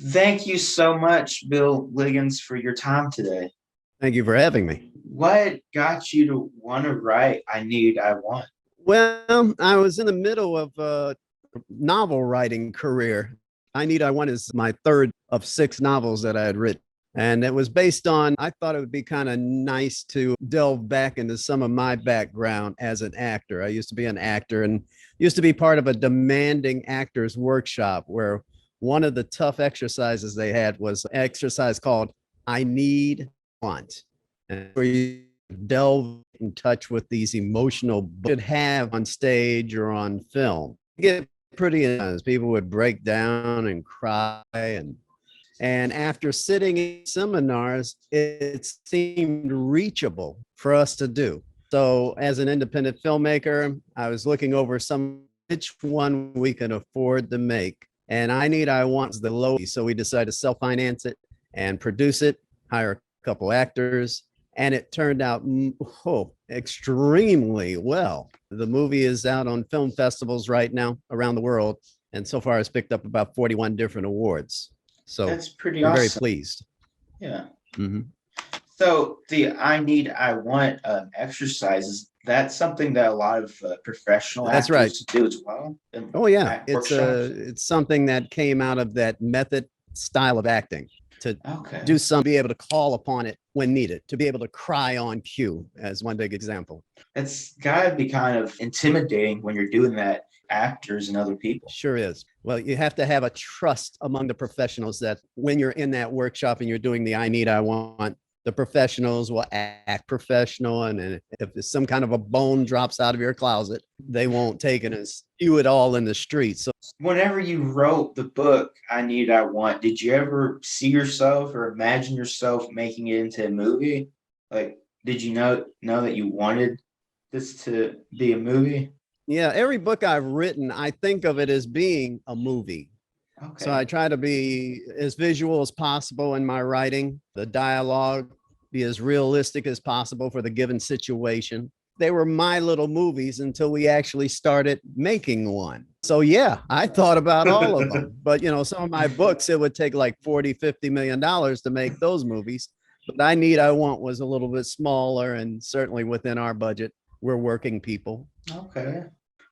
Thank you so much, Bill Liggins, for your time today. Thank you for having me. What got you to want to write I Want? Well, I was in the middle of a novel writing career. I Want is my third of six novels that I had written. And it was based on, I thought it would be kind of nice to delve back into some of my background as an actor. I used to be an actor and used to be part of a demanding actors workshop where one of the tough exercises they had was an exercise called I Need Want. And where you delve in touch with these emotional could have on stage or on film. You get pretty intense. People would break down and cry and after sitting in seminars, it seemed reachable for us to do. So, as an independent filmmaker, I was looking over some which one we can afford to make. And I Want the lowest. So, we decided to self finance it and produce it, hire a couple actors. And it turned out extremely well. The movie is out on film festivals right now around the world. And so far, it's picked up about 41 different awards. So That's pretty we're very awesome. pleased. Yeah. Mhm. So the I Want exercises, that's something that a lot of professional That's right. actors do as well in Oh yeah, act workshops. it's something that came out of that method style of acting to Okay. do some be able to call upon it when needed, to be able to cry on cue as one big example. It's got to be kind of intimidating when you're doing that, actors and other people. Sure is. Well, you have to have a trust among the professionals that when you're in that workshop and you're doing the I Want, the professionals will act professional. And if some kind of a bone drops out of your closet, they won't take it and spew it all in the street. So, Whenever you wrote the book I Want, did you ever see yourself or imagine yourself making it into a movie? Like, did you know that you wanted this to be a movie? yeah, every book I've written, I think of it as being a movie. So I Okay. try to be as visual as possible in my writing, the dialogue be as realistic as possible for the given situation. They were my little movies until we actually started making one. So yeah, I thought about all of them. But some of my books, it would take like 40, $50 million to make those movies. But I Want was a little bit smaller and certainly within our budget. We're working people. Okay.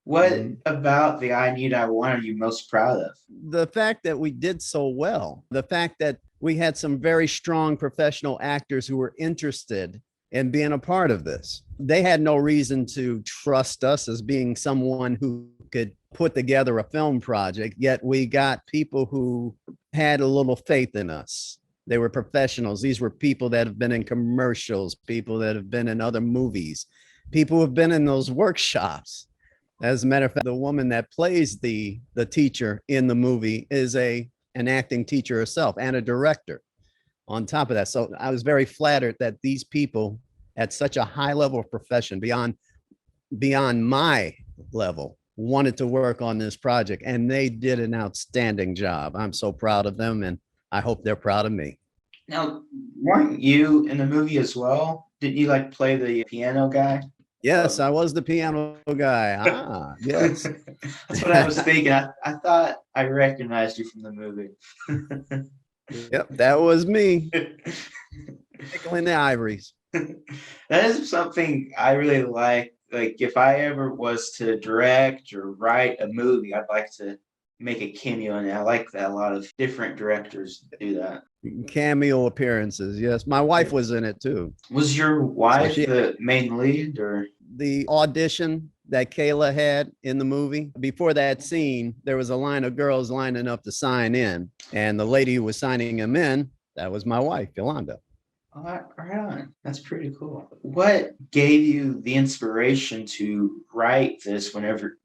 What Mhm. about the I Want are you most proud of? The fact that we did so well, the fact that we had some very strong professional actors who were interested in being a part of this. They had no reason to trust us as being someone who could put together a film project, yet we got people who had a little faith in us. They were professionals. These were people that have been in commercials, people that have been in other movies, people who have been in those workshops. As a matter of fact, the woman that plays the teacher in the movie is an acting teacher herself and a director on top of that. So I was very flattered that these people at such a high level of profession beyond my level wanted to work on this project, and they did an outstanding job. I'm so proud of them, and I hope they're proud of me. Now, weren't you in the movie as well? Did you like play the piano guy? Yes, Oh. I was the piano guy. Yes. That's what I was thinking. I thought I recognized you from the movie. Yep, that was me tickling the ivories. That is something I really like. Like, if I ever was to direct or write a movie, I'd like to make a cameo in it. I like that a lot of different directors do that. Cameo appearances. Yes, my Yeah. wife was in it too. Was your So wife she the main lead, or the audition that Kayla had in the movie. Before that scene, there was a line of girls lining up to sign in, and the lady who was signing them in, that was my wife, Yolanda. right on? That's pretty cool. What gave you the inspiration to write this whenever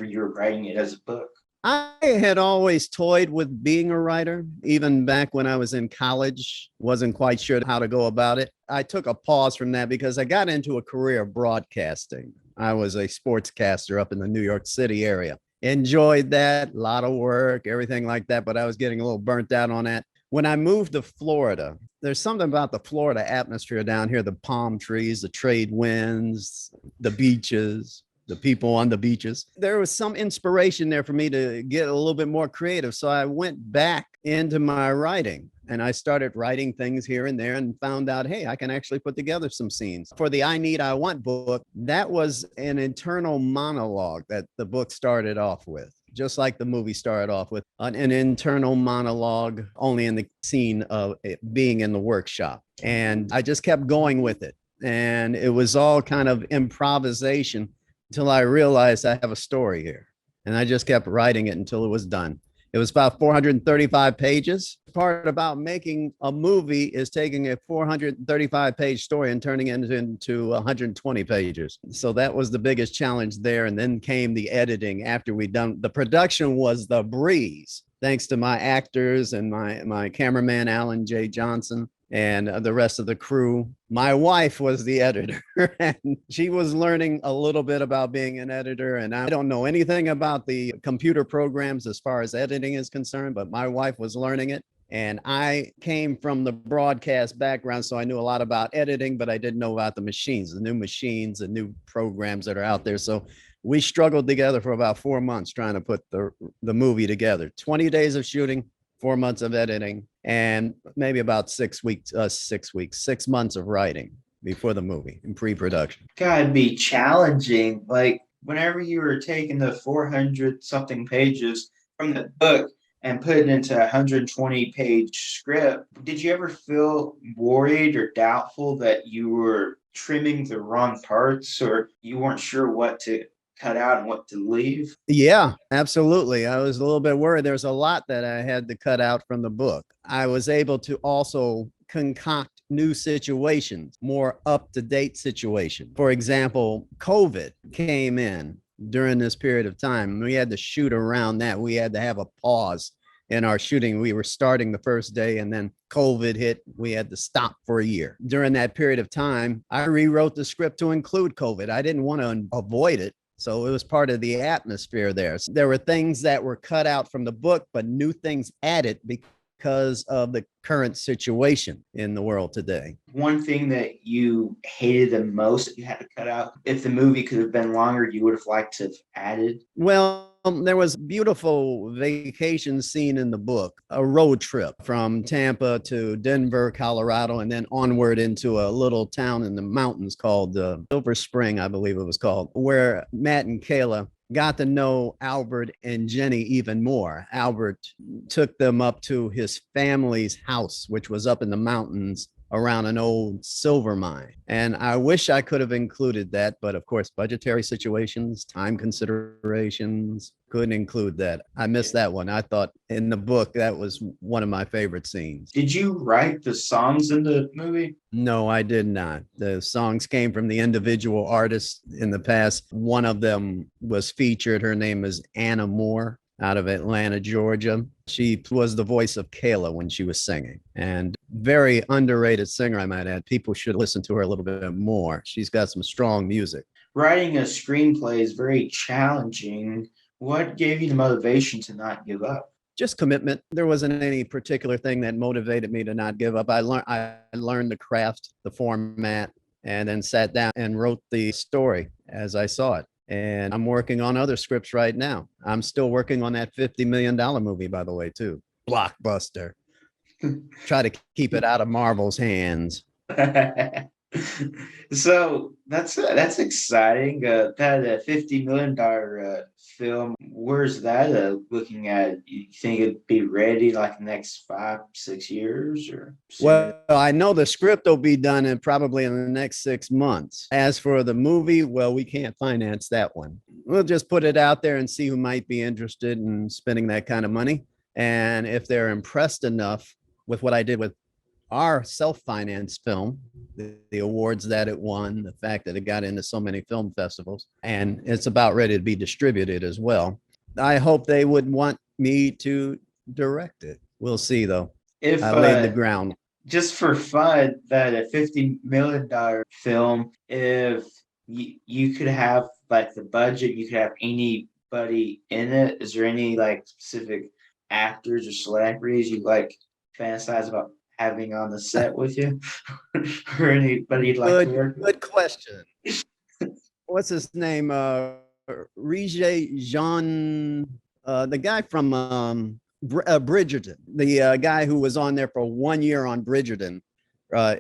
you were writing it as a book? I had always toyed with being a writer, even back when I was in college, wasn't quite sure how to go about it. I took a pause from that because I got into a career of broadcasting. I was a sportscaster up in the New York City area. Enjoyed that, a lot of work, everything like that, but I was getting a little burnt out on that. When I moved to Florida, there's something about the Florida atmosphere down here, the palm trees, the trade winds, the beaches, the people on the beaches. There was some inspiration there for me to get a little bit more creative. So I went back into my writing and I started writing things here and there and found out, hey, I can actually put together some scenes. For the I Need, I Want book, that was an internal monologue that the book started off with, just like the movie started off with an internal monologue, only in the scene of it being in the workshop. And I just kept going with it. And it was all kind of improvisation until I realized I have a story here. And I just kept writing it until it was done. It was about 435 pages. The part about making a movie is taking a 435 page story and turning it into 120 pages. So that was the biggest challenge there. And then came the editing after we done. The production was the breeze, thanks to my actors and my cameraman, Alan J. Johnson, and the rest of the crew. My wife was the editor and she was learning a little bit about being an editor. And I don't know anything about the computer programs as far as editing is concerned, but my wife was learning it. And I came from the broadcast background, so I knew a lot about editing, but I didn't know about the machines, the new programs that are out there. So we struggled together for about 4 months trying to put the movie together. 20 days of shooting, 4 months of editing, and maybe about 6 months of writing before the movie in pre-production. Gotta be challenging. Like whenever you were taking the 400 something pages from the book and put it into a 120 page script, did you ever feel worried or doubtful that you were trimming the wrong parts or you weren't sure what to cut out and what to leave? Yeah, absolutely. I was a little bit worried. There's a lot that I had to cut out from the book. I was able to also concoct new situations, more up-to-date situations. For example, COVID came in during this period of time. We had to shoot around that. We had to have a pause in our shooting. We were starting the first day and then COVID hit. We had to stop for a year. During that period of time, I rewrote the script to include COVID. I didn't want to avoid it. So it was part of the atmosphere there. So there were things that were cut out from the book, but new things added because of the current situation in the world today. One thing that you hated the most that you had to cut out, if the movie could have been longer, you would have liked to have added? Well, there was a beautiful vacation scene in the book, a road trip from Tampa to Denver, Colorado, and then onward into a little town in the mountains called Silver Spring, I believe it was called, where Matt and Kayla got to know Albert and Jenny even more. Albert took them up to his family's house, which was up in the mountains around an old silver mine. And I wish I could have included that, but of course, budgetary situations, time considerations, couldn't include that. I missed that one. I thought in the book, that was one of my favorite scenes. Did you write the songs in the movie? No, I did not. The songs came from the individual artists in the past. One of them was featured. Her name is Anna Moore out of Atlanta, Georgia. She was the voice of Kayla when she was singing, and very underrated singer, I might add. People should listen to her a little bit more. She's got some strong music. Writing a screenplay is very challenging. What gave you the motivation to not give up? Just commitment. There wasn't any particular thing that motivated me to not give up. I learned the craft, the format, and then sat down and wrote the story as I saw it. And I'm working on other scripts right now. I'm still working on that $50 million movie, by the way, too. Blockbuster. Try to keep it out of Marvel's hands. So that's exciting. That $50 million film. Where's that looking at? You think it'd be ready like the next 5-6 years or sooner? Well, I know the script will be done in probably in the next 6 months. As for the movie, well, we can't finance that one. We'll just put it out there and see who might be interested in spending that kind of money. And if they're impressed enough with what I did with our self-financed film, the awards that it won, the fact that it got into so many film festivals, and it's about ready to be distributed as well. I hope they would want me to direct it. We'll see, though. If I laid the ground. just for fun, that a $50 million film, if you could have like the budget, you could have anybody in it. Is there any like specific actors or celebrities you like fantasize about having on the set with you, or anybody you'd like to work with? Good question. what's his name? Rije Jean, the guy from Bridgerton, the guy who was on there for 1 year on Bridgerton.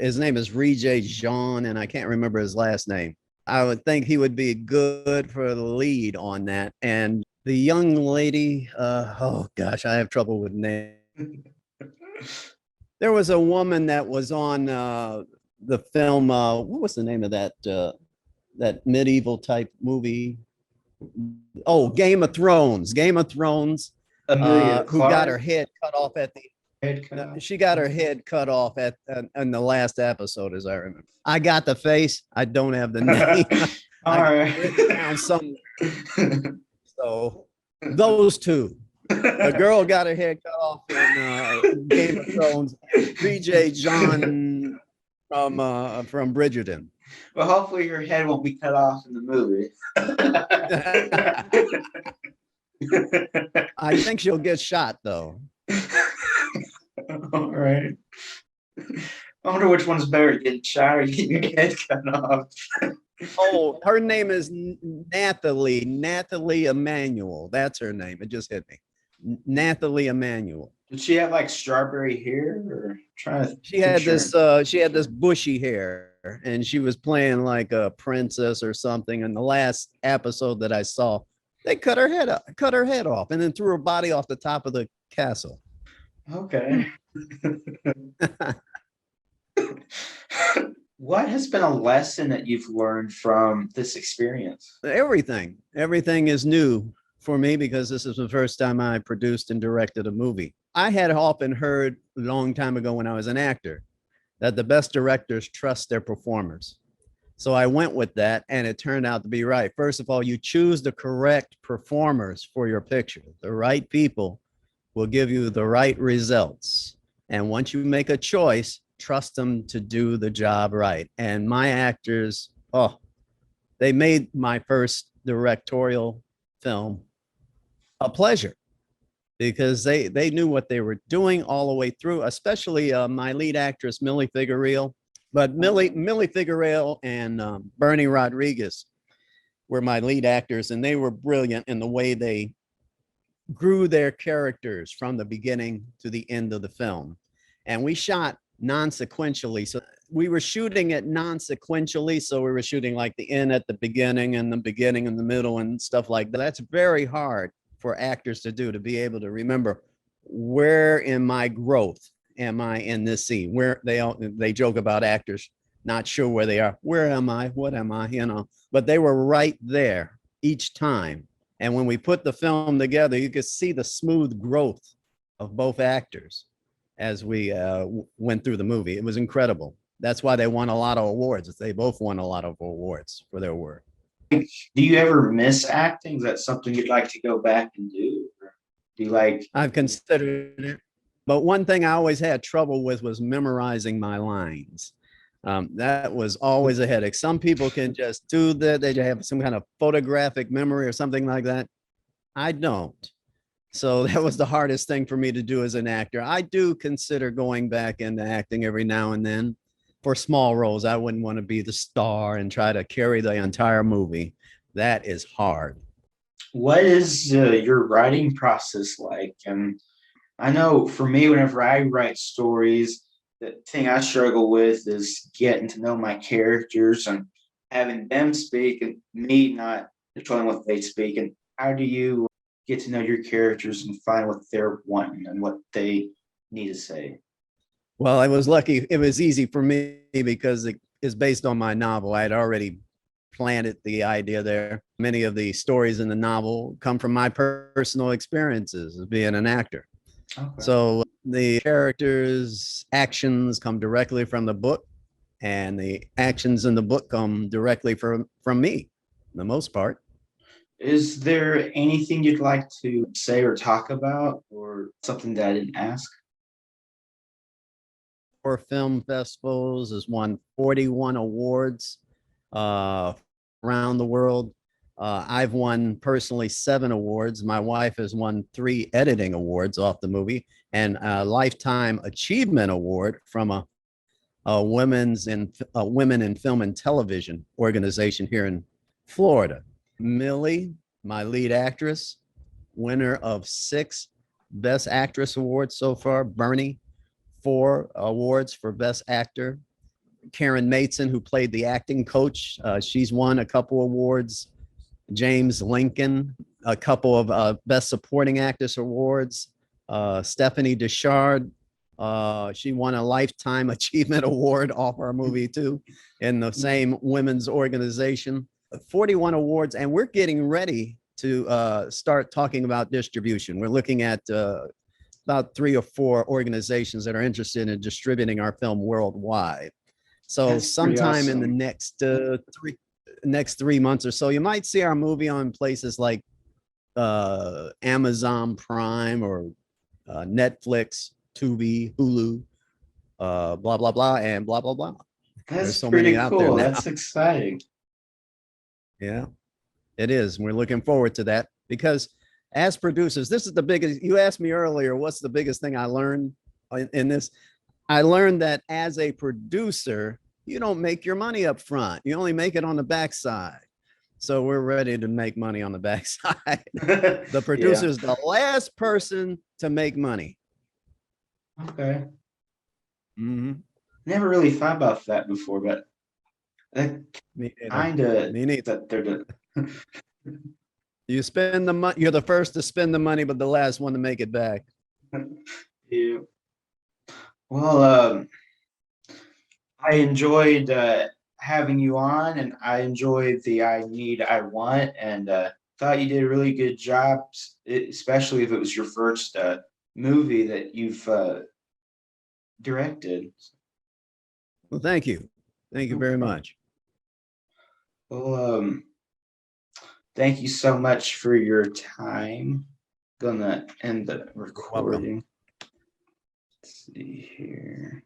His name is Rije Jean, and I can't remember his last name. I would think he would be good for the lead on that. And the young lady, oh gosh, I have trouble with names. There was a woman that was on the film. What was the name of that medieval type movie? Oh, Game of Thrones. Game of Thrones. Amelia Who got her Clark. head cut off at the Head cut off. she got her head cut off at in the last episode, as I remember. I got the face. I don't have the name. All I right. written down some. So those two. The girl got her head cut off in Game of Thrones. BJ John from Bridgerton. Well, hopefully your head won't be cut off in the movie. I think she'll get shot though. All right. I wonder which one's better, getting shot or getting your head cut off. Oh, her name is Nathalie Emanuel. That's her name. It just hit me. Nathalie Emanuel. Did she have like strawberry hair or trying to? She had this bushy hair, and she was playing like a princess or something. In the last episode that I saw, they cut her head off, and then threw her body off the top of the castle. Okay. What has been a lesson that you've learned from this experience? Everything is new for me because this is the first time I produced and directed a movie. I had often heard a long time ago when I was an actor that the best directors trust their performers. So I went with that, and it turned out to be right. First of all, you choose the correct performers for your picture. The right people will give you the right results. And once you make a choice, trust them to do the job right. And my actors, they made my first directorial film a pleasure because they knew what they were doing all the way through, especially my lead actress, Millie Figueroa. But Millie Figueroa and Bernie Rodriguez were my lead actors, and they were brilliant in the way they grew their characters from the beginning to the end of the film. And we shot non-sequentially. So we were shooting it non-sequentially. So we were shooting like the end at the beginning and the beginning and the middle and stuff like that. That's very hard for actors to do, to be able to remember, where in my growth am I in this scene? Where they joke about actors not sure where they are. Where am I? What am I? But they were right there each time. And when we put the film together, you could see the smooth growth of both actors as we went through the movie. It was incredible. That's why they won a lot of awards. They both won a lot of awards for their work. Do you ever miss acting? Is that something you'd like to go back and do? Or do you like? I've considered it. But one thing I always had trouble with was memorizing my lines. That was always a headache. Some people can just do that. They have some kind of photographic memory or something like that. I don't. So that was the hardest thing for me to do as an actor. I do consider going back into acting every now and then for small roles. I wouldn't want to be the star and try to carry the entire movie. That is hard. What is your writing process like? And I know for me, whenever I write stories, the thing I struggle with is getting to know my characters and having them speak and me not controlling what they speak. And how do you get to know your characters and find what they're wanting and what they need to say? Well, I was lucky. It was easy for me because it is based on my novel. I had already planted the idea there. Many of the stories in the novel come from my personal experiences as being an actor. Okay. So the characters' actions come directly from the book, and the actions in the book come directly from me, for the most part. Is there anything you'd like to say or talk about, or something that I didn't ask? For film festivals, has won 41 awards around the world. I've won personally 7 awards. My wife has won 3 editing awards off the movie, and a Lifetime Achievement Award from a Women in Film and Television organization here in Florida. Millie, my lead actress, winner of 6 Best Actress awards so far. Bernie, 4 awards for Best Actor. Karen Mason, who played the acting coach, she's won a couple awards. James Lincoln, a couple of Best Supporting Actress awards. Stephanie Deschard, she won a Lifetime Achievement Award off our movie too, in the same women's organization. 41 awards, and we're getting ready to start talking about distribution. We're looking at about 3 or 4 organizations that are interested in distributing our film worldwide. So That's pretty sometime in the awesome. next 3 months or so, you might see our movie on places like Amazon Prime or Netflix, Tubi, Hulu, blah blah blah, and blah blah blah. There's That's so many pretty out there cool. now. That's exciting. Yeah, it is. We're looking forward to that because as producers, this is the biggest. You asked me earlier, what's the biggest thing I learned in this? I learned that as a producer, you don't make your money up front. You only make it on the backside. So we're ready to make money on the backside. The producer Yeah. is the last person to make money. Okay. Mm-hmm. Never really thought about that before, but that Me neither. kind of Me neither. that they're the You spend the money. You're the first to spend the money, but the last one to make it back. yeah. Well, I enjoyed having you on, and I enjoyed the I need, I want, and thought you did a really good job, especially if it was your first movie that you've directed. Well, thank you. Thank you No very problem. much. Well, thank you so much for your time. Gonna end the You're welcome. recording. Let's see here.